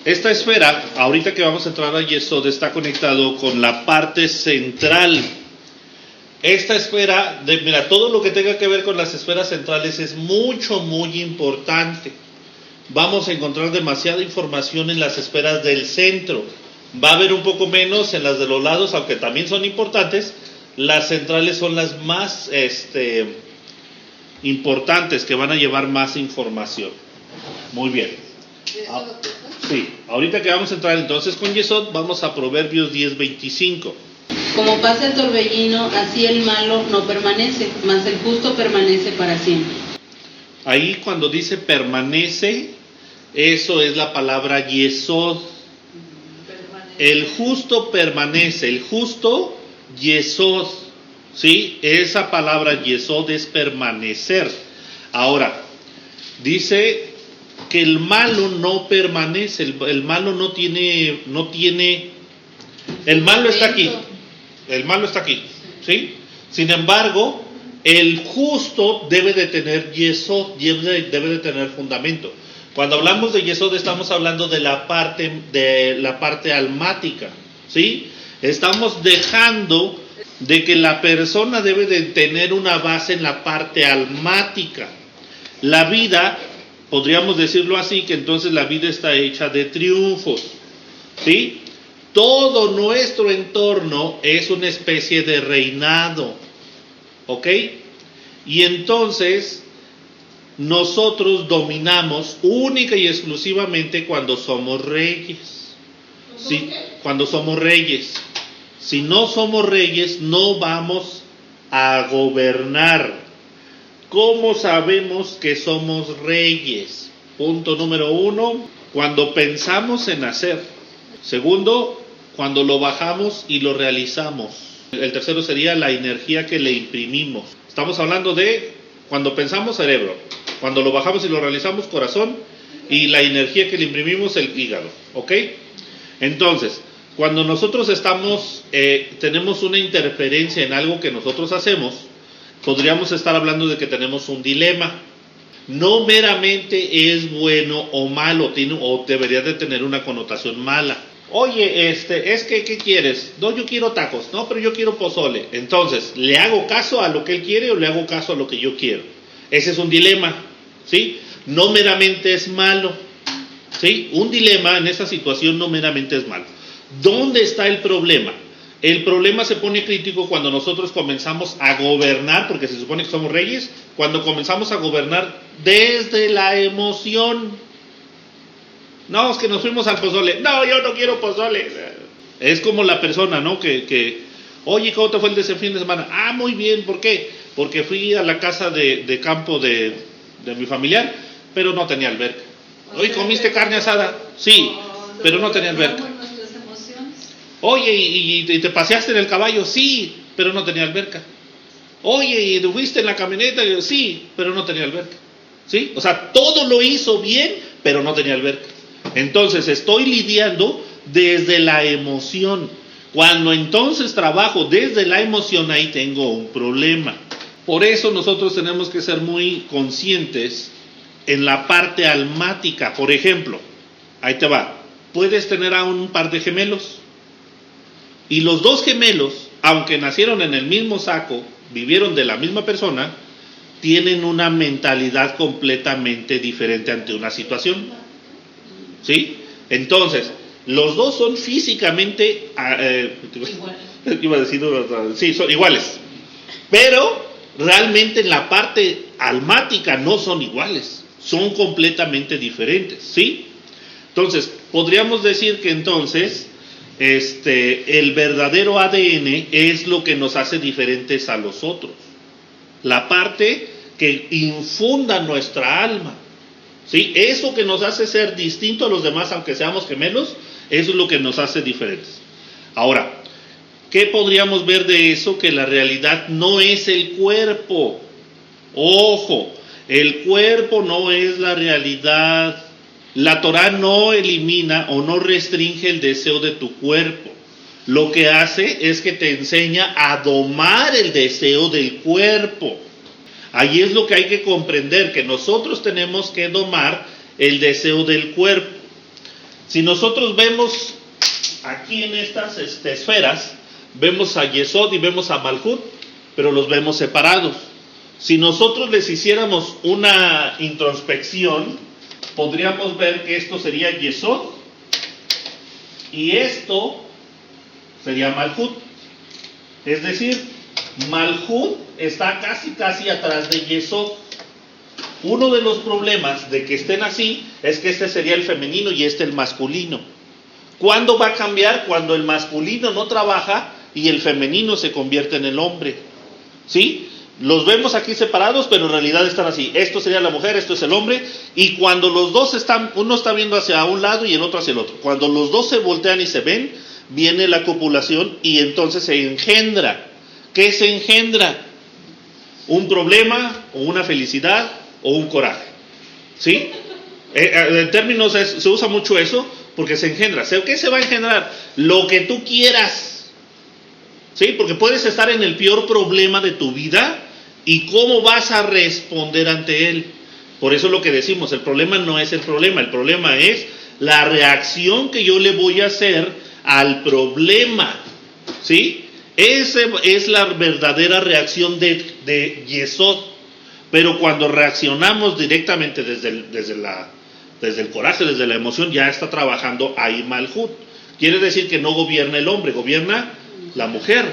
Esta esfera, ahorita que vamos a entrar a Yesod, está conectado con la parte central. Esta esfera, mira, todo lo que tenga que ver con las esferas centrales es muy importante. Vamos a encontrar demasiada información en las esferas del centro. Va a haber un poco menos en las de los lados, aunque también son importantes. Las centrales son las más importantes, que van a llevar más información. Muy bien. Sí, ahorita que vamos a entrar entonces con Yesod, vamos a Proverbios 10:25. Como pasa el torbellino, así el malo no permanece, mas el justo permanece para siempre. Ahí cuando dice permanece, eso es la palabra Yesod. El justo permanece, el justo Yesod, ¿sí? Esa palabra Yesod es permanecer. Ahora, dice que el malo no permanece, el malo no tiene, el malo está aquí, ¿sí? Sin embargo, el justo debe de tener Yesod, debe de tener fundamento. Cuando hablamos de Yesod estamos hablando de la parte almática, ¿sí? Estamos dejando de que la persona debe de tener una base en la parte almática. La vida, podríamos decirlo así, que entonces la vida está hecha de triunfos, ¿sí? Todo nuestro entorno es una especie de reinado, ¿ok? Y entonces nosotros dominamos única y exclusivamente cuando somos reyes. ¿Sí? Cuando somos reyes. Si no somos reyes, no vamos a gobernar. ¿Cómo sabemos que somos reyes? Punto número 1, cuando pensamos en hacer. Segundo, cuando lo bajamos y lo realizamos. El tercero sería la energía que le imprimimos. Estamos hablando de cuando pensamos, cerebro. Cuando lo bajamos y lo realizamos, corazón. Y la energía que le imprimimos, el hígado. ¿Ok? Entonces, cuando nosotros tenemos una interferencia en algo que nosotros hacemos, podríamos estar hablando de que tenemos un dilema. No meramente es bueno o malo, o debería de tener una connotación mala. Oye, es que, ¿qué quieres? No, yo quiero tacos. No, pero yo quiero pozole. Entonces, ¿le hago caso a lo que él quiere o le hago caso a lo que yo quiero? Ese es un dilema, ¿sí? No meramente es malo, ¿sí? Un dilema en esta situación no meramente es malo. ¿Dónde está el problema? El problema se pone crítico cuando nosotros comenzamos a gobernar, porque se supone que somos reyes, cuando comenzamos a gobernar desde la emoción. No, es que nos fuimos al pozole. No, yo no quiero pozole. Es como la persona, ¿no? Que oye, ¿cómo te fue ese fin de semana? Ah, muy bien, ¿por qué? Porque fui a la casa de campo de mi familiar, pero no tenía alberca. Oye, ¿comiste carne asada? Sí, pero no tenía alberca. Oye, ¿y te paseaste en el caballo? Sí, pero no tenía alberca. Oye, ¿y fuiste en la camioneta? Sí, pero no tenía alberca. ¿Sí? O sea, todo lo hizo bien, pero no tenía alberca. Entonces, estoy lidiando desde la emoción. Cuando entonces trabajo desde la emoción, ahí tengo un problema. Por eso nosotros tenemos que ser muy conscientes en la parte almática. Por ejemplo, ahí te va. Puedes tener a un par de gemelos. Y los dos gemelos, aunque nacieron en el mismo saco, vivieron de la misma persona, tienen una mentalidad completamente diferente ante una situación. ¿Sí? Entonces, los dos son físicamente iba a decir, sí, son iguales. Pero realmente en la parte almática no son iguales, son completamente diferentes, ¿sí? Entonces, podríamos decir que entonces el verdadero ADN es lo que nos hace diferentes a los otros. La parte que infunda nuestra alma, ¿sí? Eso que nos hace ser distintos a los demás, aunque seamos gemelos, eso es lo que nos hace diferentes. Ahora, ¿qué podríamos ver de eso? Que la realidad no es el cuerpo. Ojo, el cuerpo no es la realidad. La Torah no elimina o no restringe el deseo de tu cuerpo. Lo que hace es que te enseña a domar el deseo del cuerpo. Ahí es lo que hay que comprender, que nosotros tenemos que domar el deseo del cuerpo. Si nosotros vemos aquí en estas esferas, vemos a Yesod y vemos a Malhut, pero los vemos separados. Si nosotros les hiciéramos una introspección, podríamos ver que esto sería Yesod y esto sería Malhut. Es decir, Malhut está casi atrás de Yesod. Uno de los problemas de que estén así es que este sería el femenino y este el masculino. ¿Cuándo va a cambiar? Cuando el masculino no trabaja y el femenino se convierte en el hombre. ¿Sí? Los vemos aquí separados, pero en realidad están así. Esto sería la mujer, esto es el hombre. Y cuando los dos están, uno está viendo hacia un lado y el otro hacia el otro. Cuando los dos se voltean y se ven, viene la copulación y entonces se engendra. ¿Qué se engendra? Un problema o una felicidad o un coraje. ¿Sí? En términos se usa mucho eso porque se engendra. ¿Qué se va a engendrar? Lo que tú quieras. ¿Sí? Porque puedes estar en el peor problema de tu vida y cómo vas a responder ante él. Por eso lo que decimos, el problema no es el problema es la reacción que yo le voy a hacer al problema. ¿Sí? Esa es la verdadera reacción de Yesod. Pero cuando reaccionamos directamente desde el coraje, desde la emoción, ya está trabajando ahí Malhut. Quiere decir que no gobierna el hombre, gobierna la mujer.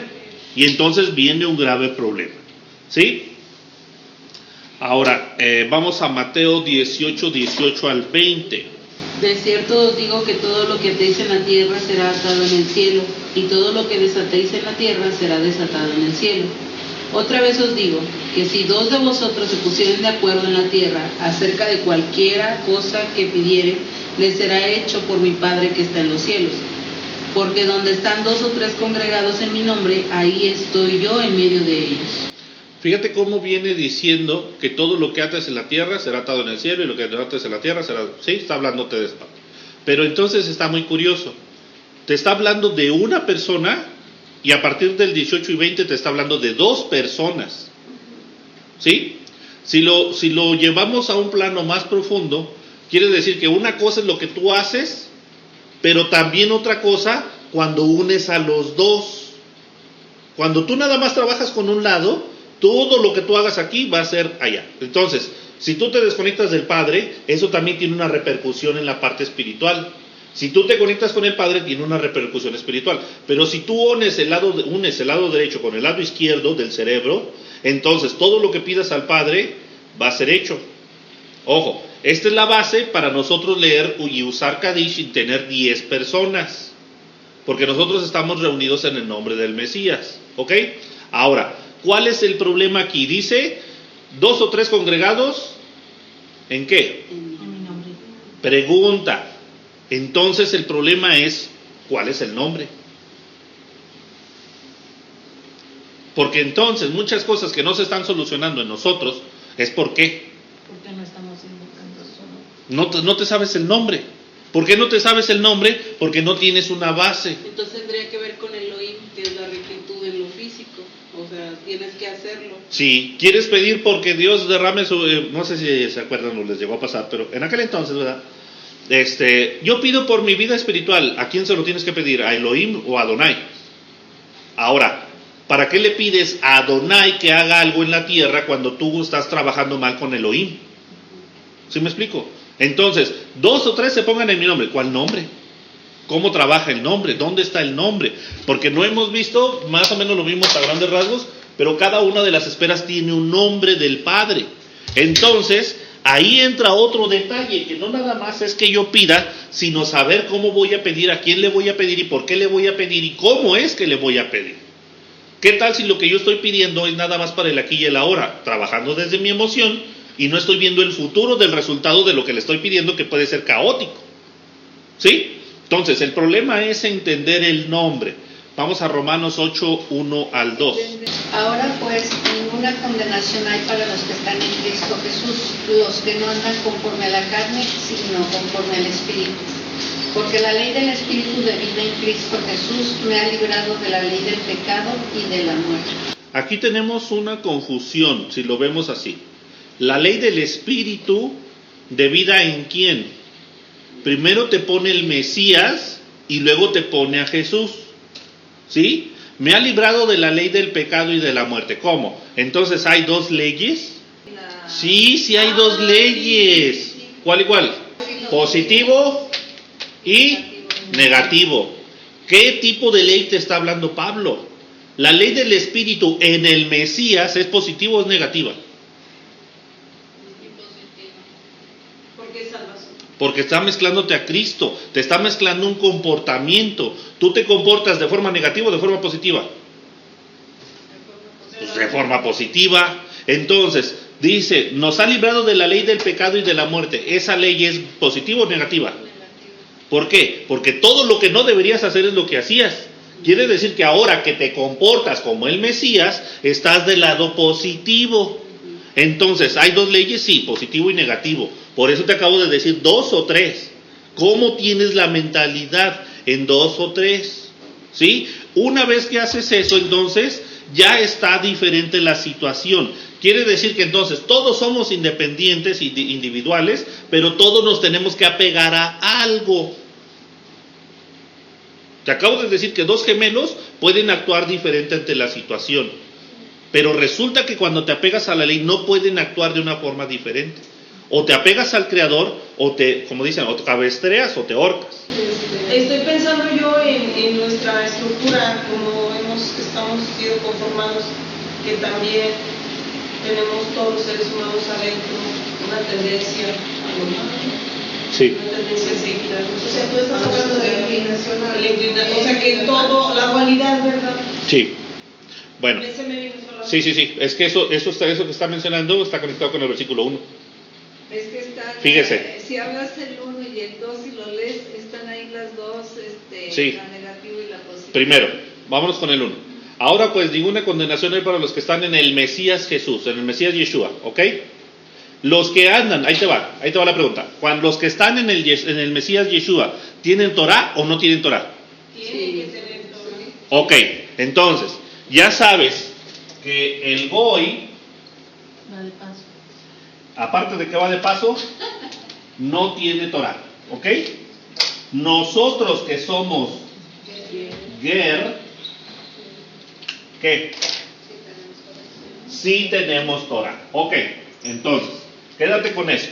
Y entonces viene un grave problema. ¿Sí? Ahora, vamos a Mateo 18 al 20. De cierto os digo que todo lo que atéis en la tierra será atado en el cielo, y todo lo que desatéis en la tierra será desatado en el cielo. Otra vez os digo, que si dos de vosotros se pusieren de acuerdo en la tierra acerca de cualquiera cosa que pidieren, les será hecho por mi Padre que está en los cielos. Porque donde están dos o tres congregados en mi nombre, ahí estoy yo en medio de ellos. Fíjate cómo viene diciendo que todo lo que ates en la tierra será atado en el cielo y lo que ates en la tierra será... Sí, está hablándote de esto. Pero entonces está muy curioso. Te está hablando de una persona y a partir del 18 y 20 te está hablando de dos personas. ¿Sí? Si lo llevamos a un plano más profundo, quiere decir que una cosa es lo que tú haces, pero también otra cosa cuando unes a los dos. Cuando tú nada más trabajas con un lado, todo lo que tú hagas aquí va a ser allá. Entonces, si tú te desconectas del Padre, eso también tiene una repercusión en la parte espiritual. Si tú te conectas con el Padre, tiene una repercusión espiritual. Pero si tú unes el lado derecho con el lado izquierdo del cerebro, entonces todo lo que pidas al Padre va a ser hecho. Ojo, esta es la base para nosotros leer y usar Kadish y tener 10 personas. Porque nosotros estamos reunidos en el nombre del Mesías. ¿Ok? Ahora, ¿cuál es el problema aquí? Dice, 2 o 3 congregados, ¿en qué? En mi nombre. Pregunta. Entonces el problema es, ¿cuál es el nombre? Porque entonces muchas cosas que no se están solucionando en nosotros, ¿es por qué? Porque no estamos invocando solo. No te sabes el nombre. ¿Por qué no te sabes el nombre? Porque no tienes una base. Entonces tendría que ver con Elohim, que es la rectitud en lo físico. O sea, tienes que hacerlo. Si quieres pedir porque Dios derrame su... no sé si se acuerdan o les llegó a pasar, pero en aquel entonces, ¿verdad? Yo pido por mi vida espiritual. ¿A quién se lo tienes que pedir? ¿A Elohim o a Adonai? Ahora, ¿para qué le pides a Adonai que haga algo en la tierra cuando tú estás trabajando mal con Elohim? ¿Sí me explico? Entonces, 2 o 3 se pongan en mi nombre. ¿Cuál nombre? ¿Cómo trabaja el nombre? ¿Dónde está el nombre? Porque no hemos visto, más o menos lo vimos a grandes rasgos, pero cada una de las esferas tiene un nombre del Padre. Entonces, ahí entra otro detalle, que no nada más es que yo pida, sino saber cómo voy a pedir, a quién le voy a pedir y por qué le voy a pedir y cómo es que le voy a pedir. ¿Qué tal si lo que yo estoy pidiendo es nada más para el aquí y el ahora, trabajando desde mi emoción y no estoy viendo el futuro del resultado de lo que le estoy pidiendo, que puede ser caótico? ¿Sí? Entonces, el problema es entender el nombre. Vamos a Romanos 8, 1 al 2. Ahora pues, ninguna condenación hay para los que están en Cristo Jesús, los que no andan conforme a la carne, sino conforme al Espíritu. Porque la ley del Espíritu de vida en Cristo Jesús me ha librado de la ley del pecado y de la muerte. Aquí tenemos una confusión, si lo vemos así. La ley del Espíritu de vida ¿en quién? Primero te pone el Mesías y luego te pone a Jesús. ¿Sí? Me ha librado de la ley del pecado y de la muerte. ¿Cómo? Entonces, ¿hay dos leyes? Sí hay dos leyes. ¿Cuál y cuál? Positivo y negativo. ¿Qué tipo de ley te está hablando Pablo? ¿La ley del Espíritu en el Mesías es positiva o es negativa? Porque es salvación. Porque está mezclándote a Cristo, te está mezclando un comportamiento. ¿Tú te comportas de forma negativa o de forma positiva? Pues de forma positiva. Entonces, dice, nos ha librado de la ley del pecado y de la muerte. ¿Esa ley es positiva o negativa? ¿Por qué? Porque todo lo que no deberías hacer es lo que hacías. Quiere decir que ahora que te comportas como el Mesías, estás del lado positivo. Entonces, ¿hay dos leyes? Sí, positivo y negativo. Por eso te acabo de decir 2 o 3. ¿Cómo tienes la mentalidad en 2 o 3? ¿Sí? Una vez que haces eso, entonces ya está diferente la situación. Quiere decir que entonces todos somos independientes y individuales, pero todos nos tenemos que apegar a algo. Te acabo de decir que 2 gemelos pueden actuar diferente ante la situación, pero resulta que cuando te apegas a la ley no pueden actuar de una forma diferente. O te apegas al Creador, o te, como dicen, o te cabestreas o te ahorcas. Estoy pensando yo en nuestra estructura, como estamos sido conformados, que también tenemos todos los seres humanos adentro una tendencia a lo malo. Sí. Una tendencia a seguir. O sea, tú estás hablando de la inclinación. O sea, que todo, la dualidad, ¿verdad? Sí. Bueno. Ese me vino solamente. Sí. Es que eso que está mencionando está conectado con el versículo 1. Es que están, Fíjese. Si hablas el 1 y el 2 y lo lees, están ahí las dos, Sí. la negativa y la positiva. Primero, vámonos con el 1. Ahora pues ninguna condenación hay para los que están en el Mesías Jesús, en el Mesías Yeshua, ¿ok? Los que andan, ahí te va la pregunta. Cuando los que están en el Mesías Yeshua, ¿tienen Torah o no tienen Torah? Tienen que tener todo. Ok, entonces, ya sabes que el Goy, Va de paso. aparte de que va de paso, no tiene Torah, ¿ok? Nosotros que somos Ger, ¿qué? Sí tenemos Torah, ok, entonces, quédate con eso.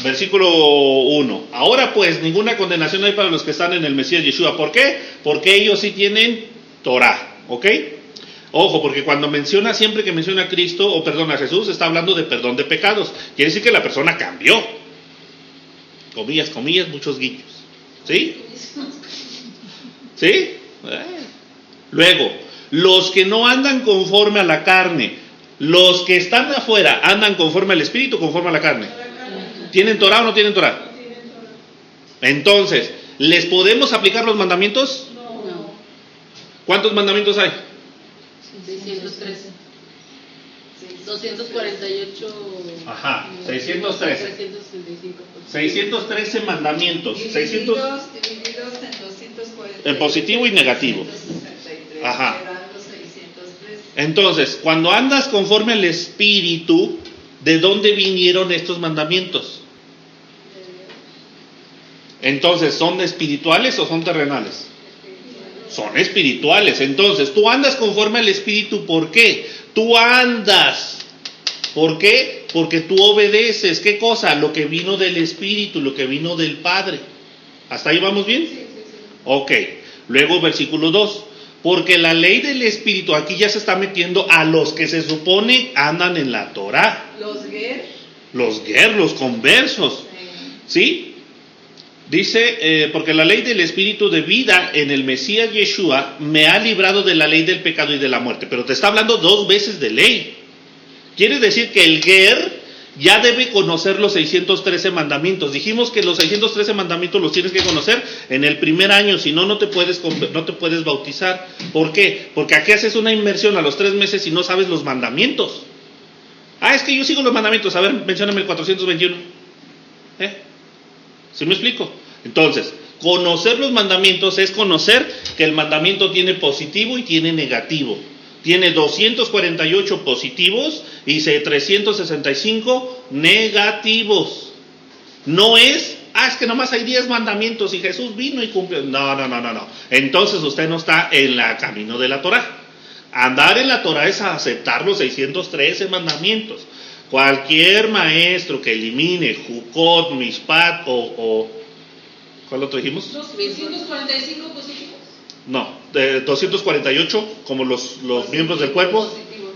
Versículo 1. Ahora pues, ninguna condenación hay para los que están en el Mesías Yeshua. ¿Por qué? Porque ellos sí tienen Torah, ¿ok? Ojo, porque cuando siempre que menciona a Cristo, o perdón, a Jesús, está hablando de perdón de pecados. Quiere decir que la persona cambió. Comillas, muchos guiños. ¿Sí? ¿Sí? Luego, los que no andan conforme a la carne, los que están afuera, ¿andan conforme al Espíritu o conforme a la carne? ¿Tienen Torah o no tienen Torah? Entonces, ¿les podemos aplicar los mandamientos? No. ¿Cuántos mandamientos hay? 613. 248. Ajá, 613. 365. 613 mandamientos. Divididos 600 en 240. en positivo y negativo. 263, Ajá. quedando 603. Entonces, cuando andas conforme al Espíritu, ¿de dónde vinieron estos mandamientos? Entonces, ¿son espirituales o son terrenales? Son espirituales. Entonces, tú andas conforme al Espíritu, ¿por qué? Tú andas. ¿Por qué? Porque tú obedeces. ¿Qué cosa? Lo que vino del Espíritu, lo que vino del Padre. ¿Hasta ahí vamos bien? Ok. Luego, versículo 2. Porque la ley del Espíritu, aquí ya se está metiendo a los que se supone andan en la Torah. Los Los conversos. ¿Sí? Dice, porque la ley del Espíritu de vida en el Mesías Yeshua me ha librado de la ley del pecado y de la muerte. Pero te está hablando 2 veces de ley. Quiere decir que el Ger ya debe conocer los 613 mandamientos. Dijimos que los 613 mandamientos los tienes que conocer en el primer año, si no, no te puedes bautizar. ¿Por qué? Porque aquí haces una inmersión a los 3 meses y no sabes los mandamientos. Es que yo sigo los mandamientos. A ver, mencióname el 421. ¿Sí me explico? Entonces, conocer los mandamientos es conocer que el mandamiento tiene positivo y tiene negativo. Tiene 248 positivos y 365 negativos. No es es que nomás hay 10 mandamientos y Jesús vino y cumplió. No. Entonces usted no está en el camino de la Torah. Andar en la Torah es aceptar los 613 mandamientos. Cualquier maestro que elimine Jukot, Mishpat o ¿cuál otro dijimos? 245 positivos. No, 248 como los miembros del cuerpo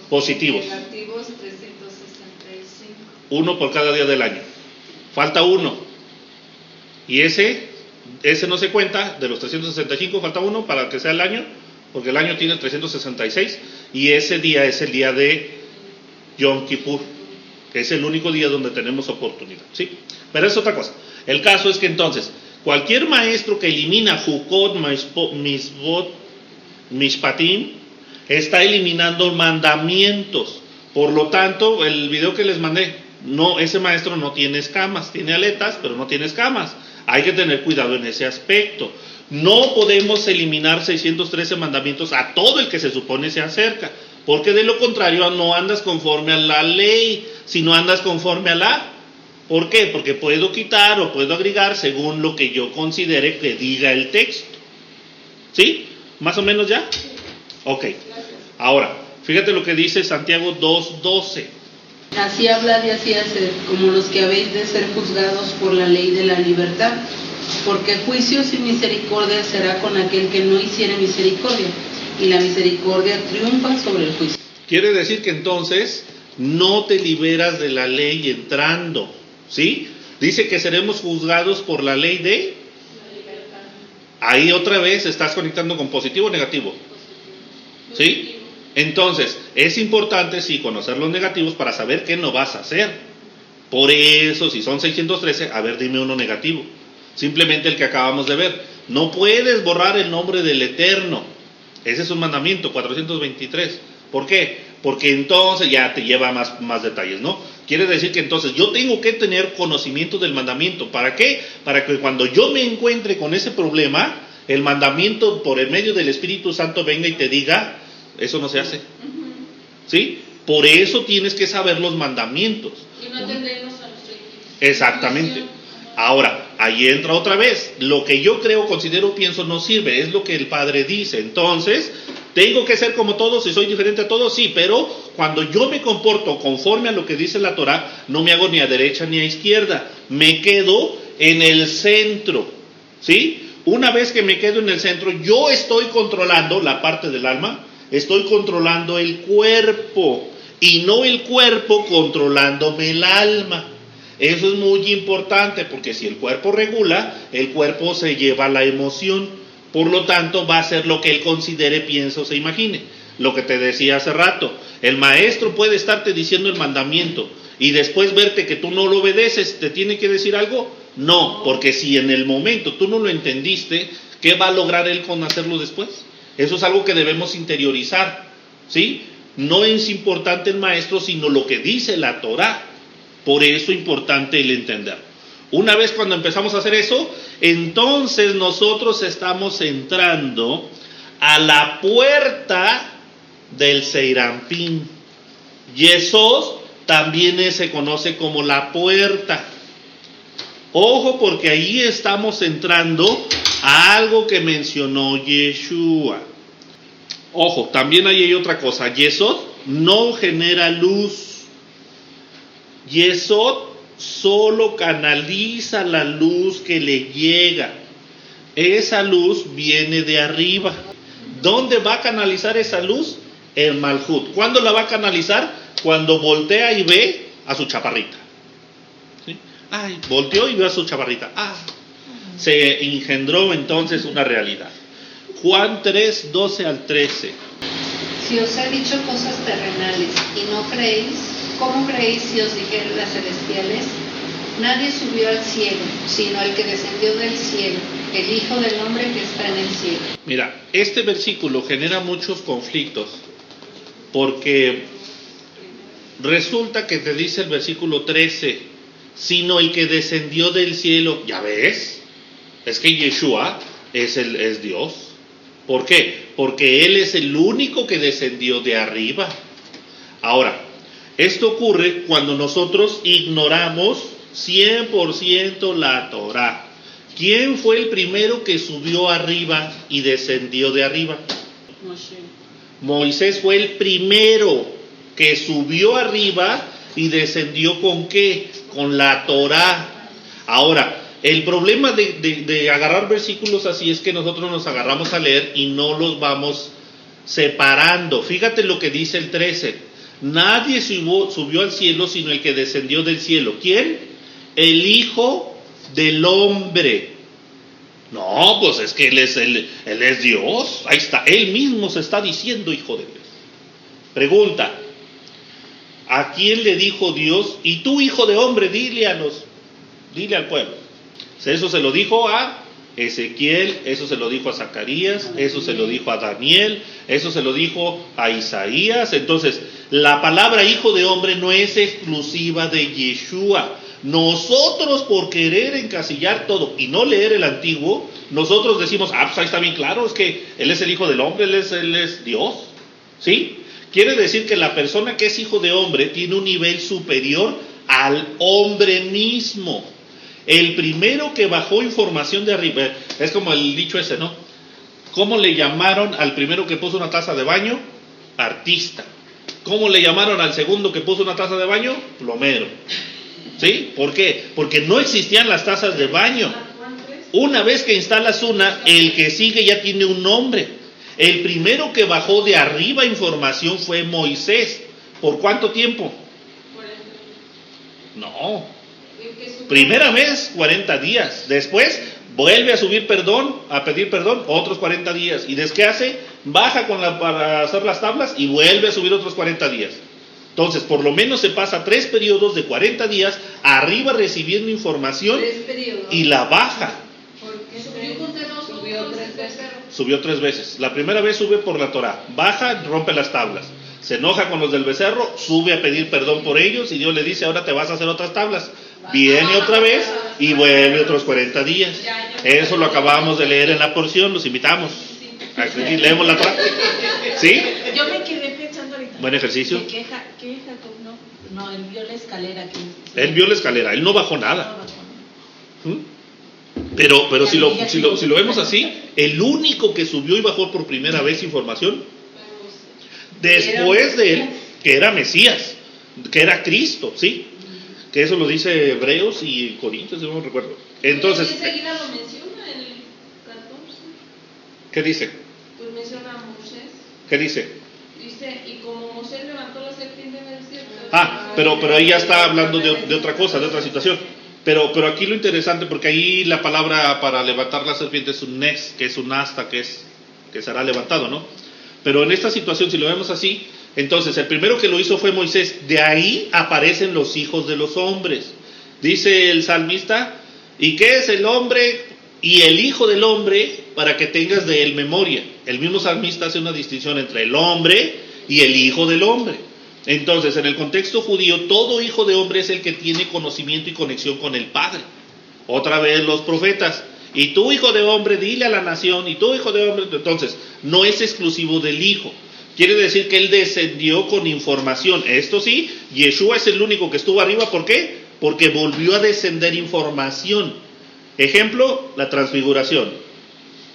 positivos. Negativos 365. Uno por cada día del año. Falta uno. Y ese no se cuenta, de los 365 falta uno para que sea el año, porque el año tiene 366 y ese día es el día de Yom Kippur, que es el único día donde tenemos oportunidad, ¿sí? Pero es otra cosa. El caso es que entonces, cualquier maestro que elimina Jukot, Mishbot, Mishpatim, está eliminando mandamientos. Por lo tanto, el video que les mandé, no, ese maestro no tiene escamas, tiene aletas, pero no tiene escamas. Hay que tener cuidado en ese aspecto. No podemos eliminar 613 mandamientos a todo el que se supone se acerca, porque de lo contrario no andas conforme a la ley, sino andas conforme a la... ¿Por qué? Porque puedo quitar o puedo agregar según lo que yo considere que diga el texto. ¿Sí? ¿Más o menos ya? Ok. Ahora, fíjate lo que dice Santiago 2:12. Así hablad y así haced, como los que habéis de ser juzgados por la ley de la libertad, porque juicio sin misericordia será con aquel que no hiciere misericordia, y la misericordia triunfa sobre el juicio. Quiere decir que entonces no te liberas de la ley entrando, ¿sí? Dice que seremos juzgados por la ley de... Ahí otra vez estás conectando con positivo o negativo, ¿sí? Entonces, es importante sí conocer los negativos para saber qué no vas a hacer. Por eso, si son 613, a ver, dime uno negativo. Simplemente el que acabamos de ver. No puedes borrar el nombre del Eterno. Ese es un mandamiento, 423. ¿Por qué? Porque entonces ya te lleva más detalles, ¿no? Quiere decir que entonces yo tengo que tener conocimiento del mandamiento. ¿Para qué? Para que cuando yo me encuentre con ese problema, el mandamiento por el medio del Espíritu Santo venga y te diga, eso no se hace. ¿Sí? Por eso tienes que saber los mandamientos. Y no atendernos a nuestra inclinación. Exactamente. Ahora, ahí entra otra vez. Lo que yo creo, considero, pienso no sirve. Es lo que el Padre dice. Entonces, ¿tengo que ser como todos y soy diferente a todos? Sí, pero cuando yo me comporto conforme a lo que dice la Torah, no me hago ni a derecha ni a izquierda. Me quedo en el centro. ¿Sí? Una vez que me quedo en el centro, yo estoy controlando la parte del alma, estoy controlando el cuerpo y no el cuerpo controlándome el alma. Eso es muy importante porque si el cuerpo regula, el cuerpo se lleva la emoción. Por lo tanto, va a ser lo que él considere, piense o se imagine. Lo que te decía hace rato, el maestro puede estarte diciendo el mandamiento y después verte que tú no lo obedeces, ¿te tiene que decir algo? No, porque si en el momento tú no lo entendiste, ¿qué va a lograr él con hacerlo después? Eso es algo que debemos interiorizar, ¿sí? No es importante el maestro, sino lo que dice la Torah. Por eso es importante el entender. Una vez cuando empezamos a hacer eso, entonces nosotros estamos entrando a la puerta del Seirampín. Yesod también se conoce como la puerta. Ojo, porque ahí estamos entrando a algo que mencionó Yeshua. Ojo, también ahí hay otra cosa. Yesod no genera luz. Yesod solo canaliza la luz que le llega. Esa luz viene de arriba. ¿Dónde va a canalizar esa luz? El Malhut. ¿Cuándo la va a canalizar? Cuando voltea y ve a su chaparrita. ¿Sí? Ay, volteó y ve a su chaparrita. Se engendró entonces una realidad. Juan 3, 12 al 13. Si os he dicho cosas terrenales y no creéis, ¿cómo creéis si os dijere las celestiales? Nadie subió al cielo, sino el que descendió del cielo, el Hijo del Hombre que está en el cielo. Mira, este versículo genera muchos conflictos, porque resulta que te dice el versículo 13, sino el que descendió del cielo. ¿Ya ves? Es que Yeshua es Dios. ¿Por qué? Porque Él es el único que descendió de arriba. Ahora, esto ocurre cuando nosotros ignoramos 100% la Torá. ¿Quién fue el primero que subió arriba y descendió de arriba? Moshe. Moisés fue el primero que subió arriba y descendió ¿con qué? Con la Torá. Ahora, el problema de agarrar versículos así es que nosotros nos agarramos a leer y no los vamos separando. Fíjate lo que dice el 13. Nadie subió al cielo sino el que descendió del cielo. ¿Quién? El Hijo del Hombre. No, pues es que él es Dios. Ahí está, él mismo se está diciendo Hijo de Dios. Pregunta, ¿a quién le dijo Dios? Y tú, Hijo de Hombre, dile al pueblo. Eso se lo dijo a Ezequiel, eso se lo dijo a Zacarías, eso se lo dijo a Daniel, eso se lo dijo a Isaías. Entonces, la palabra Hijo de Hombre no es exclusiva de Yeshua. Nosotros, por querer encasillar todo y no leer el antiguo, nosotros decimos, pues ahí está bien claro, es que Él es el Hijo del Hombre, Él es Dios, ¿sí? Quiere decir que la persona que es Hijo de Hombre tiene un nivel superior al hombre mismo. El primero que bajó información de arriba, es como el dicho ese, ¿no? ¿Cómo le llamaron al primero que puso una taza de baño? Artista. ¿Cómo le llamaron al segundo que puso una taza de baño? Plomero. ¿Sí? ¿Por qué? Porque no existían las tazas de baño. Una vez que instalas una, el que sigue ya tiene un nombre. El primero que bajó de arriba información fue Moisés. ¿Por cuánto tiempo? No. Primera vez, 40 días. Después, vuelve a subir perdón, a pedir perdón, otros 40 días. Y desde que hace, baja para hacer las tablas y vuelve a subir otros 40 días. Entonces, por lo menos se pasa 3 periodos de 40 días arriba recibiendo información y la baja. Subió 3 veces. La primera vez sube por la Torá, baja, rompe las tablas. Se enoja con los del becerro, sube a pedir perdón por ellos y Dios le dice, ahora te vas a hacer otras tablas. Viene otra vez y vuelve otros 40 días. Eso lo acabamos de leer en la porción, los invitamos. Aquí leemos la Torá. ¿Sí? Yo me quedé pensando ahorita. Buen ejercicio. ¿Qué Jacob no, él vio la escalera aquí. Él vio la escalera, él no bajó nada. Pero si lo vemos así, el único que subió y bajó por primera vez información, después de él, que era Mesías, que era Cristo, ¿sí? Que eso lo dice Hebreos y Corintios, si no me recuerdo. Entonces, enseguida lo menciona en el 14. ¿qué dice? Pues menciona a Moisés. ¿Qué dice? Dice, y como Moisés levantó la serpiente en el desierto. Pero ahí ya está hablando de otra cosa, de otra situación. Pero aquí lo interesante, porque ahí la palabra para levantar la serpiente es un nes, que es un asta, que será levantado, ¿no? Pero en esta situación, si lo vemos así, entonces el primero que lo hizo fue Moisés. De ahí aparecen los hijos de los hombres. Dice el salmista, ¿y qué es el hombre y el hijo del hombre? Para que tengas de él memoria. El mismo salmista hace una distinción entre el hombre y el hijo del hombre. Entonces, en el contexto judío, todo hijo de hombre es el que tiene conocimiento y conexión con el Padre. Otra vez los profetas, y tú, hijo de hombre, dile a la nación, y tú, hijo de hombre. Entonces, no es exclusivo del hijo. Quiere decir que él descendió con información. Esto sí, Yeshua es el único que estuvo arriba. ¿Por qué? Porque volvió a descender información. Ejemplo, la transfiguración.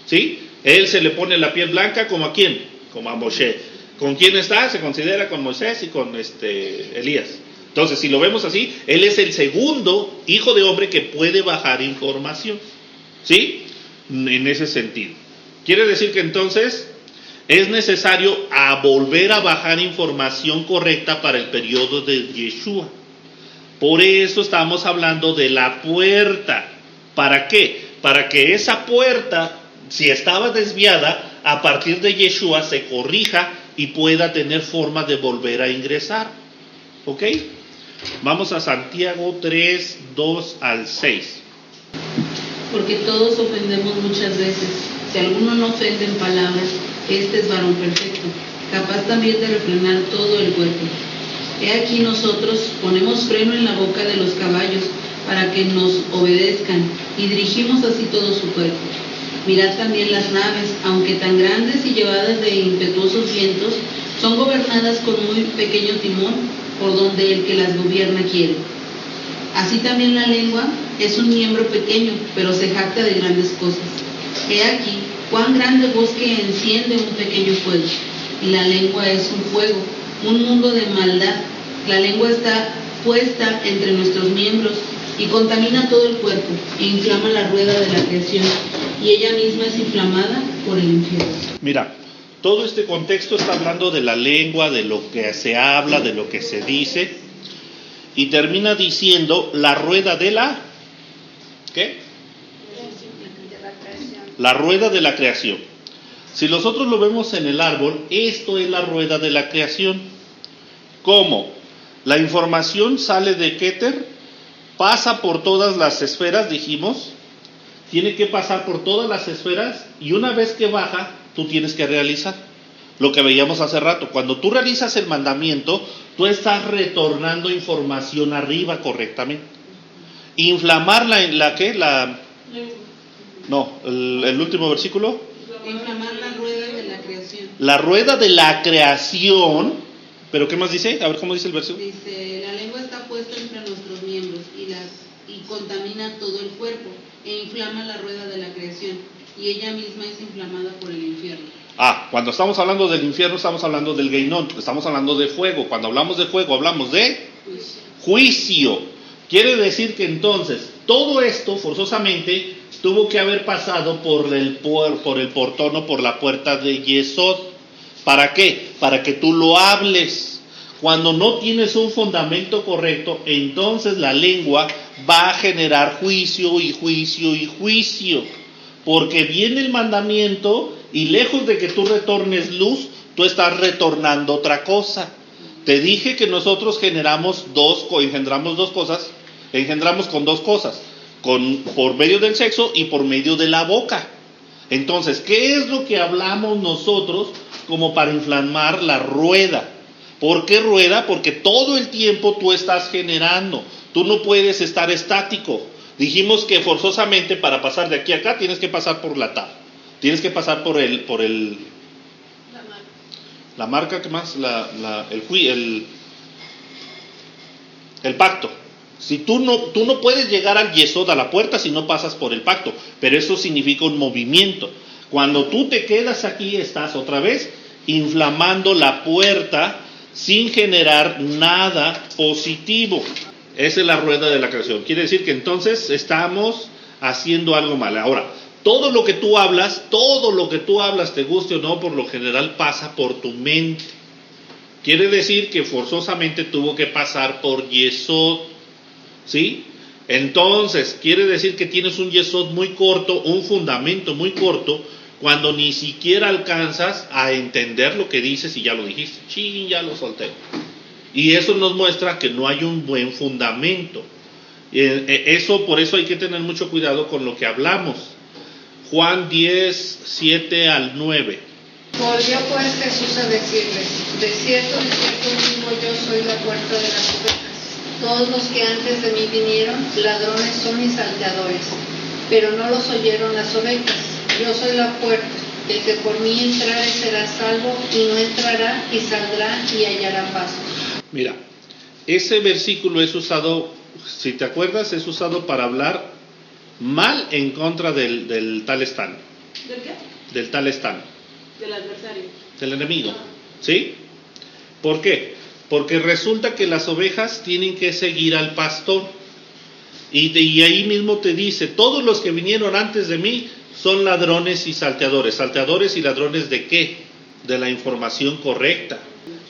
¿Sí? Él se le pone la piel blanca, ¿como a quién? Como a Moshe. ¿Con quién está? Se considera con Moisés y con Elías. Entonces, si lo vemos así, él es el segundo hijo de hombre que puede bajar información. ¿Sí? En ese sentido. Quiere decir que entonces es necesario volver a bajar información correcta para el periodo de Yeshua. Por eso estamos hablando de la puerta. ¿Para qué? Para que esa puerta, si estaba desviada, a partir de Yeshua se corrija y pueda tener forma de volver a ingresar. ¿Ok? Vamos a Santiago 3, 2 al 6. Porque todos ofendemos muchas veces. Si alguno no ofende en palabras, este es varón perfecto, capaz también de refrenar todo el cuerpo. He aquí nosotros ponemos freno en la boca de los caballos para que nos obedezcan y dirigimos así todo su cuerpo. Mirad también las naves, aunque tan grandes y llevadas de impetuosos vientos, son gobernadas con muy pequeño timón por donde el que las gobierna quiere. Así también la lengua es un miembro pequeño, pero se jacta de grandes cosas. He aquí, cuán grande bosque enciende un pequeño fuego. Y la lengua es un fuego, un mundo de maldad. La lengua está puesta entre nuestros miembros y contamina todo el cuerpo e inflama la rueda de la creación. Y ella misma es inflamada por el infierno. Mira, todo este contexto está hablando de la lengua, de lo que se habla, de lo que se dice, y termina diciendo la rueda de la... ¿qué? De la creación. La rueda de la creación. Si nosotros lo vemos en el árbol, esto es la rueda de la creación. ¿Cómo? La información sale de Keter, pasa por todas las esferas, dijimos, tiene que pasar por todas las esferas, y una vez que baja, tú tienes que realizar lo que veíamos hace rato. Cuando tú realizas el mandamiento, tú estás retornando información arriba correctamente. Inflamar el último versículo. Inflamar la rueda de la creación. La rueda de la creación, pero ¿qué más dice? A ver cómo dice el versículo. Dice, la lengua está puesta entre nuestros miembros y contamina todo el cuerpo e inflama la rueda de la creación, y ella misma es inflamada por el infierno. Cuando estamos hablando del infierno, estamos hablando del Geinón, estamos hablando de fuego. Cuando hablamos de fuego, hablamos de juicio. Quiere decir que entonces, todo esto forzosamente tuvo que haber pasado por el portón o por la puerta de Yesod. ¿Para qué? Para que tú lo hables. Cuando no tienes un fundamento correcto, entonces la lengua va a generar juicio y juicio y juicio. Porque viene el mandamiento y lejos de que tú retornes luz, tú estás retornando otra cosa. Te dije que nosotros engendramos dos cosas, engendramos con dos cosas, por medio del sexo y por medio de la boca. Entonces, ¿qué es lo que hablamos nosotros como para inflamar la rueda? ¿Por qué rueda? Porque todo el tiempo tú estás generando, tú no puedes estar estático. Dijimos que forzosamente para pasar de aquí a acá tienes que pasar por la tab, tienes que pasar por la marca, ¿qué más? El pacto. Si tú no puedes llegar al Yesod, a la puerta, si no pasas por el pacto, pero eso significa un movimiento. Cuando tú te quedas aquí, estás otra vez inflamando la puerta sin generar nada positivo. Esa es la rueda de la creación. Quiere decir que entonces estamos haciendo algo mal. Ahora, todo lo que tú hablas, te guste o no, por lo general pasa por tu mente. Quiere decir que forzosamente tuvo que pasar por Yesod, ¿sí? Entonces, quiere decir que tienes un Yesod muy corto, un fundamento muy corto, cuando ni siquiera alcanzas a entender lo que dices y ya lo dijiste. Ya lo solté. Y eso nos muestra que no hay un buen fundamento. Por eso hay que tener mucho cuidado con lo que hablamos. Juan 10, 7 al 9. Volvió pues Jesús a decirles, de cierto digo yo soy la puerta de las ovejas. Todos los que antes de mí vinieron, ladrones son y salteadores, pero no los oyeron las ovejas. Yo soy la puerta, el que por mí entrare será salvo, y no entrará y saldrá y hallará paso. Mira, ese versículo es usado, si te acuerdas, es usado para hablar mal en contra del tal están. ¿Del qué? Del tal están. Del adversario. Del enemigo. ¿Sí? ¿Por qué? Porque resulta que las ovejas tienen que seguir al pastor. Y ahí mismo te dice, todos los que vinieron antes de mí son ladrones y salteadores. ¿Salteadores y ladrones de qué? De la información correcta.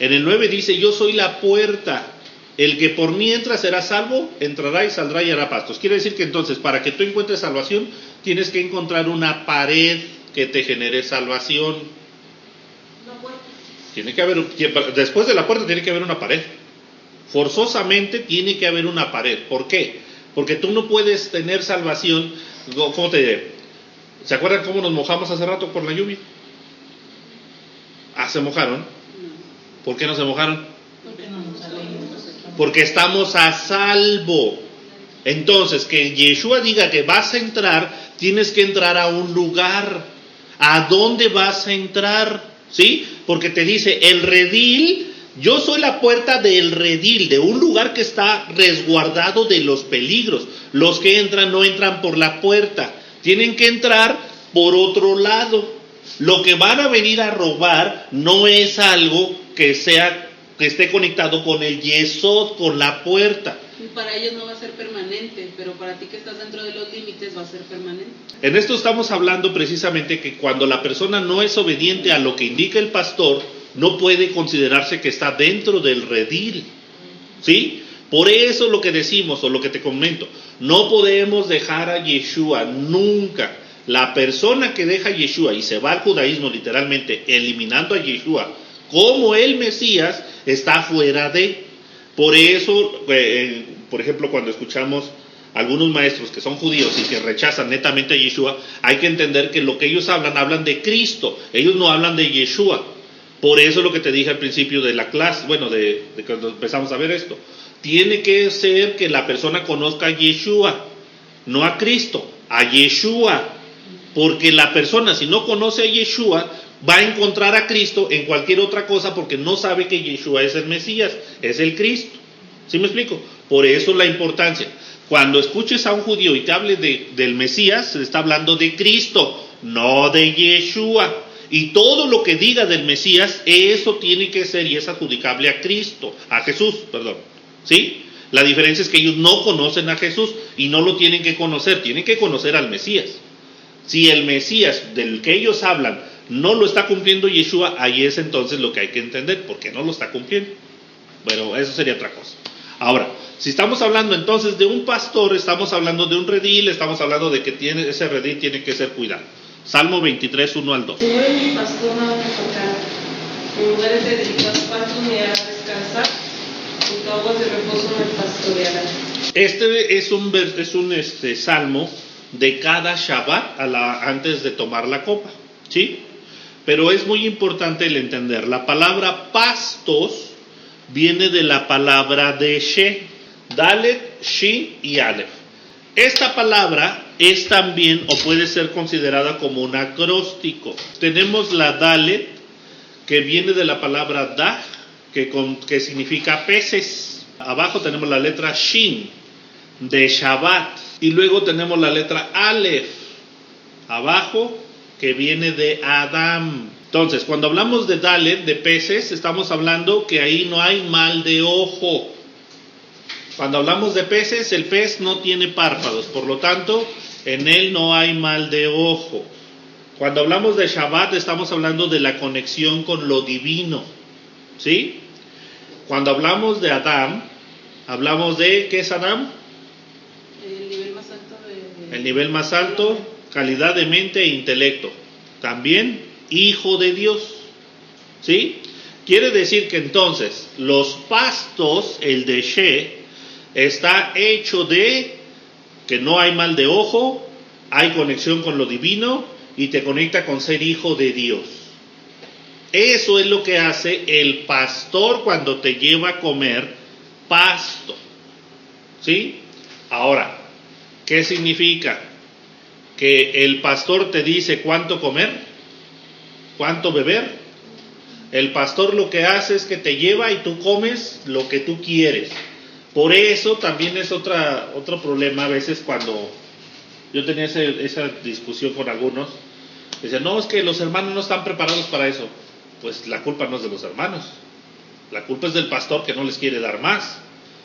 En el 9 dice, yo soy la puerta. El que por mí entra será salvo, entrará y saldrá y hará pastos. Quiere decir que entonces, para que tú encuentres salvación, tienes que encontrar una pared que te genere salvación. Una puerta. Tiene que haber, después de la puerta tiene que haber una pared. Forzosamente tiene que haber una pared. ¿Por qué? Porque tú no puedes tener salvación. ¿Cómo te diré? ¿Se acuerdan cómo nos mojamos hace rato por la lluvia? ¿Se mojaron? ¿Por qué no se mojaron? Porque estamos a salvo. Entonces, que Yeshua diga que vas a entrar, tienes que entrar a un lugar. ¿A dónde vas a entrar? ¿Sí? Porque te dice, el redil Yo soy la puerta del redil, de un lugar que está resguardado de los peligros. Los que entran no entran por la puerta, tienen que entrar por otro lado. Lo que van a venir a robar no es algo que esté conectado con el yesod, con la puerta. Para ellos no va a ser permanente, pero para ti que estás dentro de los límites va a ser permanente. En esto estamos hablando precisamente que cuando la persona no es obediente a lo que indica el pastor, no puede considerarse que está dentro del redil, ¿sí? Por eso lo que decimos, o lo que te comento, no podemos dejar a Yeshua nunca. La persona que deja a Yeshua y se va al judaísmo literalmente, eliminando a Yeshua como el Mesías, está fuera de. Por eso, por ejemplo, cuando escuchamos algunos maestros que son judíos y que rechazan netamente a Yeshua, hay que entender que lo que ellos hablan de Cristo, ellos no hablan de Yeshua. Por eso lo que te dije al principio de la clase, bueno, de cuando empezamos a ver esto, tiene que ser que la persona conozca a Yeshua, no a Cristo, a Yeshua, porque la persona si no conoce a Yeshua va a encontrar a Cristo en cualquier otra cosa porque no sabe que Yeshua es el Mesías, es el Cristo. ¿Sí me explico? Por eso la importancia. Cuando escuches a un judío y te hable del Mesías, se está hablando de Cristo, no de Yeshua. Y todo lo que diga del Mesías, eso tiene que ser y es adjudicable a Cristo, a Jesús, perdón. ¿Sí? La diferencia es que ellos no conocen a Jesús y no lo tienen que conocer al Mesías. Si el Mesías del que ellos hablan no lo está cumpliendo Yeshua, ahí es entonces lo que hay que entender, porque no lo está cumpliendo. Bueno, eso sería otra cosa. Ahora, si estamos hablando entonces de un pastor, estamos hablando de un redil, estamos hablando de que ese redil tiene que ser cuidado. Salmo 23, 1 al 2. Señor es mi pastor, nada me faltará. En lugares de delicados pastos me hará descansar, junto a aguas de reposo me pastoreará. Este es un salmo de cada Shabbat antes de tomar la copa, ¿sí? Pero es muy importante el entender, la palabra pastos viene de la palabra de She, Dalet, Shin y Aleph. Esta palabra es también, o puede ser considerada como un acróstico. Tenemos la Dalet, que viene de la palabra Dah, que significa peces. Abajo tenemos la letra Shin, de Shabbat. Y luego tenemos la letra Aleph, abajo, que viene de Adam. Entonces, cuando hablamos de Dalet, de peces, estamos hablando que ahí no hay mal de ojo. Cuando hablamos de peces, el pez no tiene párpados, por lo tanto, en él no hay mal de ojo. Cuando hablamos de Shabbat, estamos hablando de la conexión con lo divino, ¿sí? Cuando hablamos de Adam, hablamos de, ¿qué es Adam? El nivel más alto El nivel más alto, calidad de mente e intelecto. También, hijo de Dios, ¿sí? Quiere decir que entonces, los pastos, el de She, está hecho de que no hay mal de ojo, hay conexión con lo divino y te conecta con ser hijo de Dios. Eso es lo que hace el pastor cuando te lleva a comer pasto, ¿sí? Ahora, ¿qué significa? Que el pastor te dice cuánto comer, cuánto beber. El pastor lo que hace es que te lleva y tú comes lo que tú quieres. Por eso también es otro problema a veces cuando yo tenía esa discusión con algunos. Dicen, no, es que los hermanos no están preparados para eso. Pues la culpa no es de los hermanos. La culpa es del pastor que no les quiere dar más.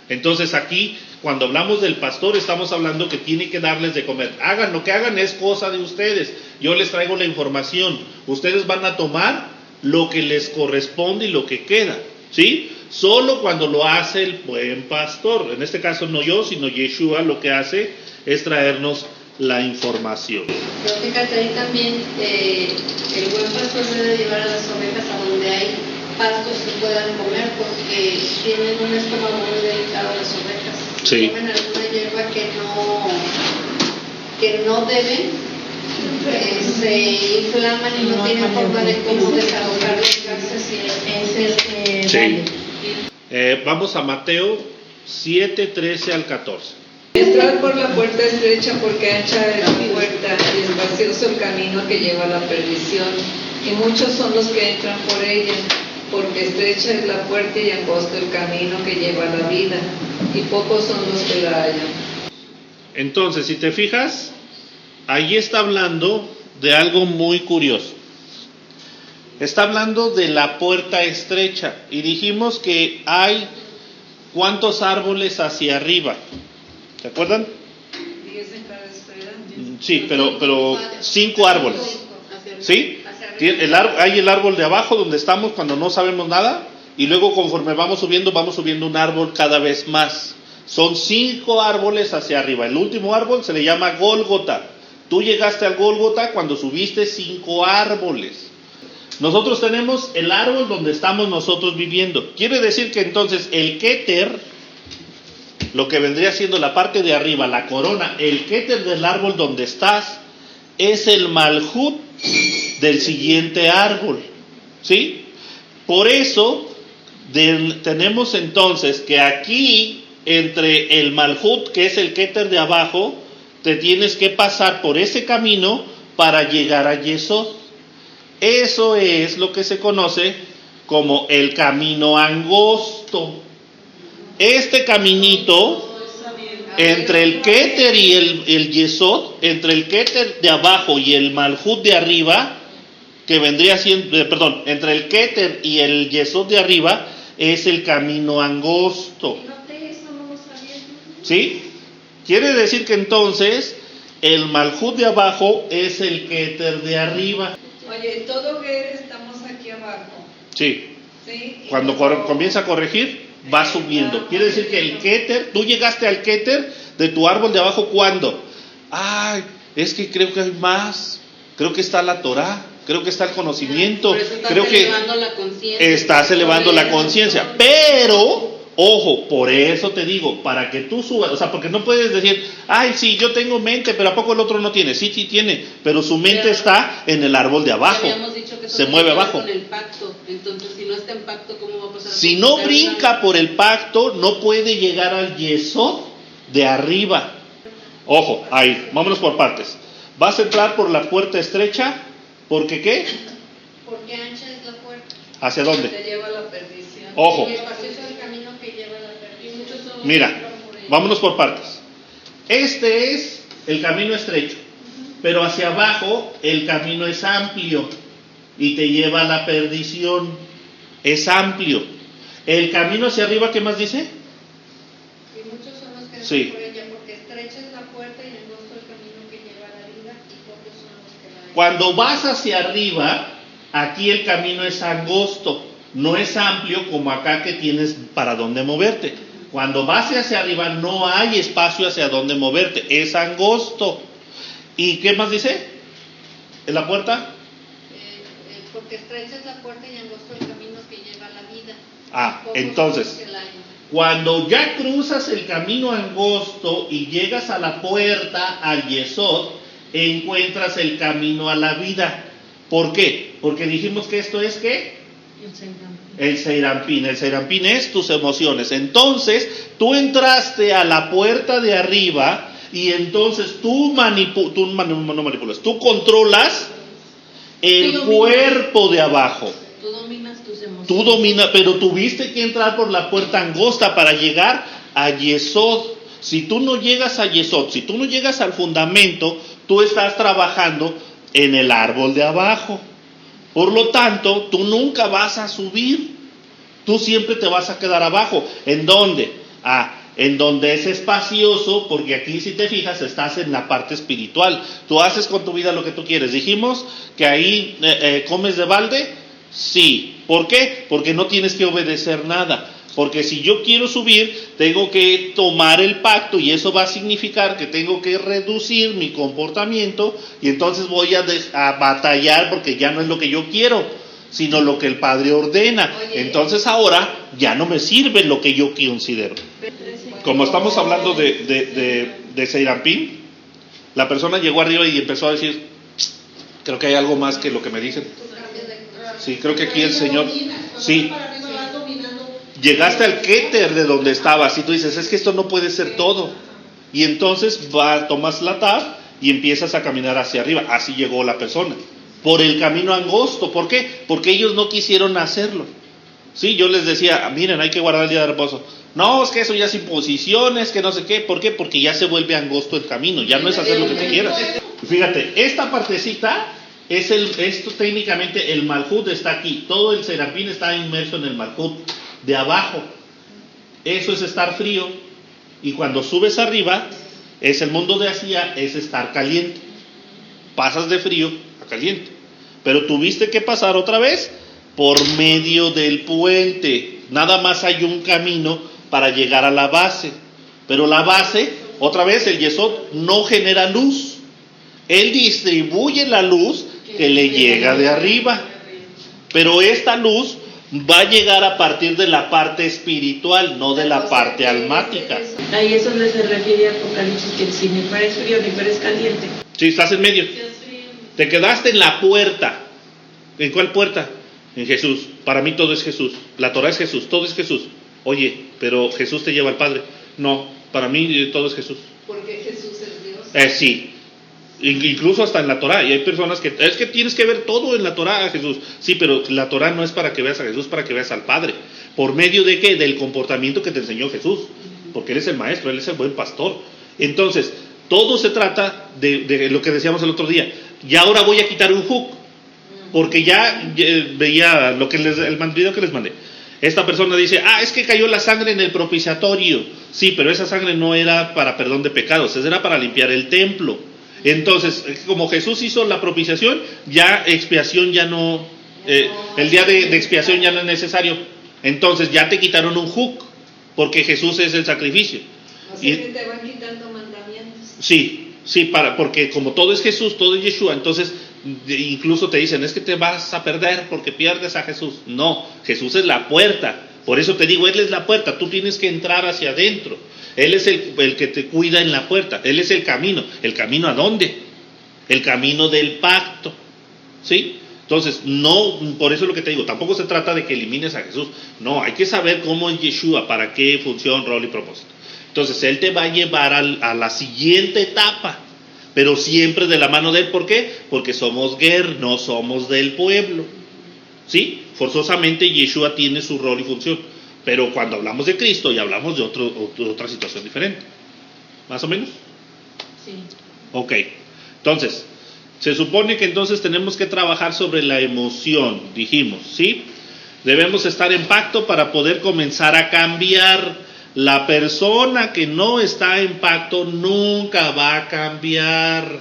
Entonces aquí, cuando hablamos del pastor, estamos hablando que tiene que darles de comer. Hagan lo que hagan, es cosa de ustedes. Yo les traigo la información. Ustedes van a tomar lo que les corresponde y lo que queda, ¿sí? Solo cuando lo hace el buen pastor. En este caso no yo, sino Yeshua lo que hace es traernos la información. Pero fíjate, ahí también el buen pastor debe llevar a las ovejas a donde hay pastos que puedan comer, porque tienen un estómago muy delicado las ovejas. Sí. Comen alguna hierba que no deben, se inflaman y no tienen forma de cómo desahogar las gases y Sí. Vamos a Mateo 7, 13 al 14. Entrad por la puerta estrecha, porque ancha es la puerta y espacioso el camino que lleva a la perdición, y muchos son los que entran por ella, porque estrecha es la puerta y angosto el camino que lleva a la vida, y pocos son los que la hallan. Entonces, si te fijas, ahí está hablando de algo muy curioso. Está hablando de la puerta estrecha. Y dijimos que hay ¿cuántos árboles hacia arriba? ¿Se acuerdan? 10 en cada esfera. Sí, pero 5 árboles. ¿Sí? Hay el árbol de abajo donde estamos cuando no sabemos nada. Y luego conforme vamos subiendo un árbol cada vez más. Son 5 árboles hacia arriba. El último árbol se le llama Gólgota. Tú llegaste al Gólgota cuando subiste 5 árboles. Nosotros tenemos el árbol donde estamos nosotros viviendo. Quiere decir que entonces el Keter, lo que vendría siendo la parte de arriba, la corona, el Keter del árbol donde estás, es el Malhut del siguiente árbol. ¿Sí? Por eso tenemos entonces que aquí, entre el Malhut, que es el Keter de abajo, te tienes que pasar por ese camino para llegar a Yesod. Eso es lo que se conoce como el camino angosto. Este caminito entre el Keter y el Yesod, entre el Keter de abajo y el Malhut de arriba, que vendría siendo, entre el Keter y el Yesod de arriba, es el camino angosto. ¿Sí? Quiere decir que entonces el Malhut de abajo es el Keter de arriba. Oye, todo que estamos aquí abajo. Sí. ¿Sí? Cuando comienza a corregir, va subiendo. Quiere decir que el Keter, tú llegaste al Keter de tu árbol de abajo, ¿cuándo? Ay, es que creo que hay más. Creo que está la Torah. Creo que está el conocimiento. Creo que estás elevando la conciencia. Pero ojo, por eso te digo, para que tú subas, o sea, porque no puedes decir, ay, sí, yo tengo mente, pero ¿a poco el otro no tiene? Sí, sí tiene, pero su mente está en el árbol de abajo, se mueve abajo. Con el pacto. Entonces, si no está en pacto, ¿cómo va a pasar? Si no brinca por el pacto, no puede llegar al Yesod de arriba. Ojo, ahí, vámonos por partes. Vas a entrar por la puerta estrecha, ¿porque qué? Porque ancha es la puerta. ¿Hacia dónde? Te lleva a la perdición. Ojo. Y espacioso es el camino que lleva a la perdición. Mira, vámonos por partes. Este es el camino estrecho, pero hacia abajo el camino es amplio y te lleva a la perdición. Es amplio. El camino hacia arriba, ¿qué más dice? Y muchos son los que Sí. por ella, porque estrecha es la puerta y angosto el camino que lleva a la vida, y pocos son los que la hallan. Cuando vas hacia arriba, aquí el camino es angosto, no es amplio como acá que tienes para dónde moverte. Cuando vas hacia arriba no hay espacio hacia dónde moverte, es angosto. ¿Y qué más dice? ¿En la puerta? Porque estrecha es la puerta y angosto el camino que lleva a la vida. Ah, Pocos son entonces, los que la hallan. cuando ya cruzas el camino angosto y llegas a la puerta, al Yesod, encuentras el camino a la vida. ¿Por qué? Porque dijimos que esto es ¿qué? El Seirampín. El Seirampín es tus emociones. Entonces, tú entraste a la puerta de arriba y entonces tú controlas el cuerpo de abajo. Tú dominas tus emociones. Tú dominas, pero tuviste que entrar por la puerta angosta para llegar a Yesod. Si tú no llegas a Yesod, si tú no llegas al fundamento, tú estás trabajando en el árbol de abajo. Por lo tanto, tú nunca vas a subir. Tú siempre te vas a quedar abajo. ¿En dónde? En donde es espacioso, porque aquí si te fijas estás en la parte espiritual. Tú haces con tu vida lo que tú quieres. Dijimos que ahí comes de balde. Sí. ¿Por qué? Porque no tienes que obedecer nada. Porque si yo quiero subir, tengo que tomar el pacto y eso va a significar que tengo que reducir mi comportamiento y entonces voy a batallar porque ya no es lo que yo quiero, sino lo que el Padre ordena. Entonces ahora ya no me sirve lo que yo considero. Como estamos hablando de Seirampín, la persona llegó arriba y empezó a decir, creo que hay algo más que lo que me dicen. Sí, creo que aquí el Señor, sí. Llegaste al Keter de donde estabas y tú dices, es que esto no puede ser todo. Y entonces tomas la tab y empiezas a caminar hacia arriba. Así llegó la persona. Por el camino angosto. ¿Por qué? Porque ellos no quisieron hacerlo. Sí, yo les decía, miren, hay que guardar el día de reposo. No, es que eso ya es imposición, es que no sé qué. ¿Por qué? Porque ya se vuelve angosto el camino, ya no es hacer lo que te quieras. Fíjate, esta partecita esto técnicamente el Malhut está aquí. Todo el serafín está inmerso en el Malhut de abajo. Eso es estar frío. Y cuando subes arriba, es el mundo de Asia, es estar caliente. Pasas de frío a caliente. Pero tuviste que pasar otra vez por medio del puente. Nada más hay un camino para llegar a la base. Pero la base, otra vez, el Yesod no genera luz. Él distribuye la luz que le llega de arriba. Pero esta luz va a llegar a partir de la parte espiritual, no de la parte almática. Ahí es donde se refiere a Apocalipsis, que si ni fueres frío ni fueres caliente. Sí, estás en medio. Te quedaste en la puerta. ¿En cuál puerta? En Jesús. Para mí todo es Jesús. La Torah es Jesús, todo es Jesús. Oye, pero Jesús te lleva al Padre. No, para mí todo es Jesús. Porque Jesús es Dios. Sí. Incluso hasta en la Torah. Y hay personas que, es que tienes que ver todo en la Torah a Jesús. Sí, pero la Torah no es para que veas a Jesús, para que veas al Padre. ¿Por medio de qué? Del comportamiento que te enseñó Jesús. Porque Él es el maestro, Él es el buen pastor. Entonces, todo se trata de lo que decíamos el otro día. Y ahora voy a quitar un hook. Porque ya veía lo que el video que les mandé. Esta persona dice, es que cayó la sangre en el propiciatorio. Sí, pero esa sangre no era para perdón de pecados, era para limpiar el templo. Entonces, como Jesús hizo la propiciación, ya expiación ya no, el día de expiación ya no es necesario. Entonces ya te quitaron un hook, porque Jesús es el sacrificio. O sea que te van quitando mandamientos. Sí, porque como todo es Jesús, todo es Yeshua, entonces incluso te dicen, es que te vas a perder porque pierdes a Jesús. No, Jesús es la puerta. Por eso te digo, Él es la puerta, tú tienes que entrar hacia adentro. Él es el que te cuida en la puerta, Él es el camino. ¿El camino a dónde? El camino del pacto, ¿sí? Entonces, no, por eso es lo que te digo, tampoco se trata de que elimines a Jesús. No, hay que saber cómo es Yeshua, para qué función, rol y propósito. Entonces, Él te va a llevar a la siguiente etapa, pero siempre de la mano de Él. ¿Por qué? Porque somos Ger, no somos del pueblo, ¿sí? Forzosamente Yeshua tiene su rol y función, pero cuando hablamos de Cristo ya hablamos de otra situación diferente. ¿Más o menos? Sí. Ok, entonces, se supone que entonces tenemos que trabajar sobre la emoción, dijimos, ¿sí? Debemos estar en pacto para poder comenzar a cambiar. La persona que no está en pacto nunca va a cambiar.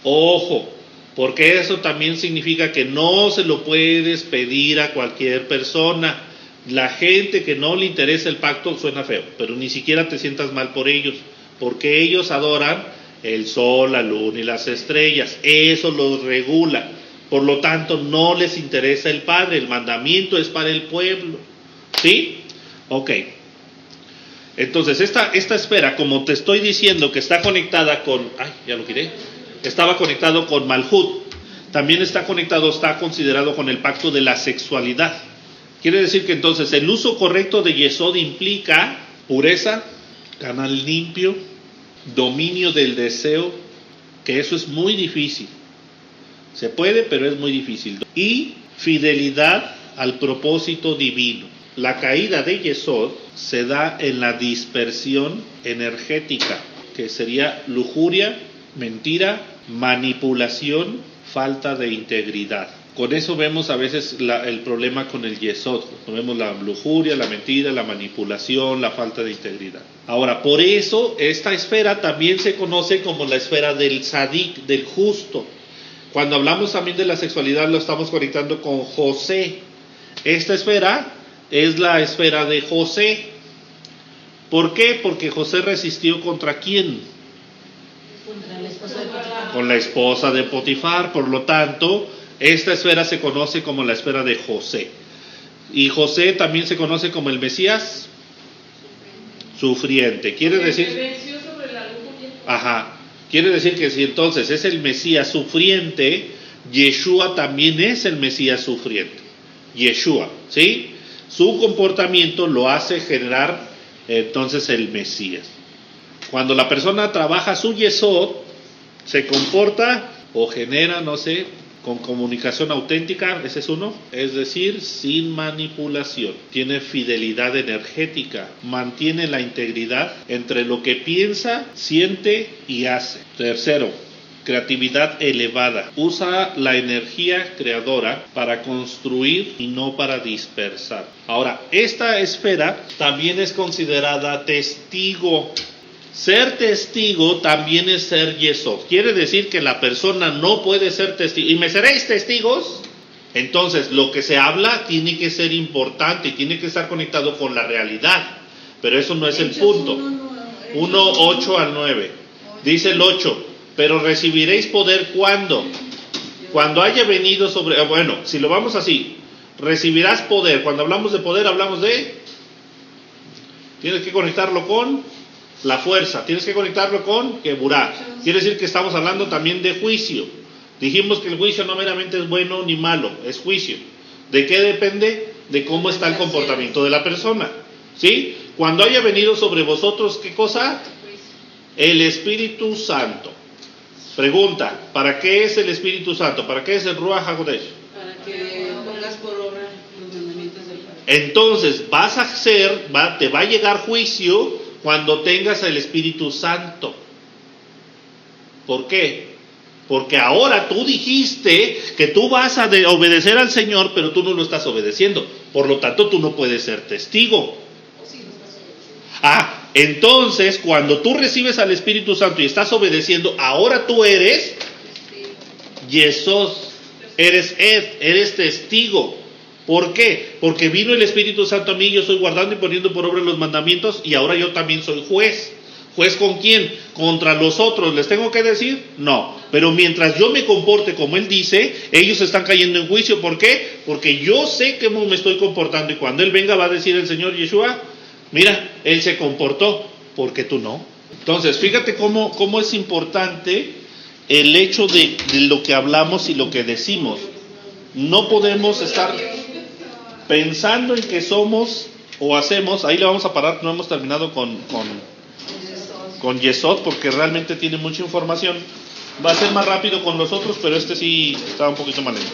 Ojo, porque eso también significa que no se lo puedes pedir a cualquier persona. La gente que no le interesa el pacto suena feo, pero ni siquiera te sientas mal por ellos, porque ellos adoran el sol, la luna y las estrellas. Eso los regula. Por lo tanto, no les interesa el Padre. El mandamiento es para el pueblo. ¿Sí? Ok. Entonces, esta esfera, como te estoy diciendo, que está conectada con... ya lo quité. Estaba conectado con Malhut. También está considerado con el pacto de la sexualidad. Quiere decir que entonces el uso correcto de Yesod implica pureza, canal limpio, dominio del deseo, que eso es muy difícil. Se puede, pero es muy difícil. Y fidelidad al propósito divino. La caída de Yesod se da en la dispersión energética, que sería lujuria, mentira, manipulación, falta de integridad. Con eso vemos a veces el problema con el Yesod. Vemos la lujuria, la mentira, la manipulación, la falta de integridad. Ahora, por eso esta esfera también se conoce como la esfera del Tzadik, del justo. Cuando hablamos también de la sexualidad lo estamos conectando con José. Esta esfera es la esfera de José. ¿Por qué? Porque José resistió ¿contra quién? Contra la esposa de Potifar. Con la esposa de Potifar. Por lo tanto, esta esfera se conoce como la esfera de José. Y José también se conoce como el Mesías sufriente. Quiere decir... venció sobre la lujuria. Ajá. Quiere decir que si entonces es el Mesías sufriente, Yeshua también es el Mesías sufriente. Yeshua, ¿sí? Su comportamiento lo hace generar entonces el Mesías. Cuando la persona trabaja su Yesod, se comporta o genera, no sé, con comunicación auténtica, ese es uno, es decir, sin manipulación. Tiene fidelidad energética, mantiene la integridad entre lo que piensa, siente y hace. Tercero, creatividad elevada. Usa la energía creadora para construir y no para dispersar. Ahora, esta esfera también es considerada testigo. Ser testigo también es ser yesod. Quiere decir que la persona no puede ser testigo. ¿Y me seréis testigos? Entonces, lo que se habla tiene que ser importante, tiene que estar conectado con la realidad. Pero eso no es el punto. 1, 8 al 9. Dice el 8. Pero recibiréis poder ¿cuándo? Cuando haya venido sobre... Bueno, si lo vamos así. Recibirás poder. Cuando hablamos de poder, hablamos de... Tienes que conectarlo con... la fuerza, tienes que conectarlo con Geburah. Quiere decir que estamos hablando también de juicio. Dijimos que el juicio no meramente es bueno ni malo, es juicio. ¿De qué depende? De cómo está el comportamiento de la persona. ¿Sí? Cuando haya venido sobre vosotros, ¿qué cosa? El Espíritu Santo. Pregunta, ¿para qué es el Espíritu Santo? ¿Para qué es el Ruach HaKodesh? Para que pongas por obra los mandamientos del Padre. Entonces, te va a llegar juicio cuando tengas el Espíritu Santo. ¿Por qué? Porque ahora tú dijiste que tú vas a obedecer al Señor, pero tú no lo estás obedeciendo. Por lo tanto, tú no puedes ser testigo. Entonces, cuando tú recibes al Espíritu Santo y estás obedeciendo, ahora tú eres Yesod, eres testigo. ¿Por qué? Porque vino el Espíritu Santo a mí, yo estoy guardando y poniendo por obra los mandamientos, y ahora yo también soy juez. ¿Juez con quién? ¿Contra los otros? ¿Les tengo que decir? No. Pero mientras yo me comporte como Él dice, ellos están cayendo en juicio. ¿Por qué? Porque yo sé cómo me estoy comportando, y cuando Él venga va a decir el Señor Yeshua, mira, Él se comportó, porque tú no. Entonces, fíjate cómo es importante el hecho de lo que hablamos y lo que decimos. No podemos estar pensando en que somos o hacemos. Ahí le vamos a parar, no hemos terminado con Yesod, porque realmente tiene mucha información. Va a ser más rápido con los otros, pero este sí está un poquito más lento.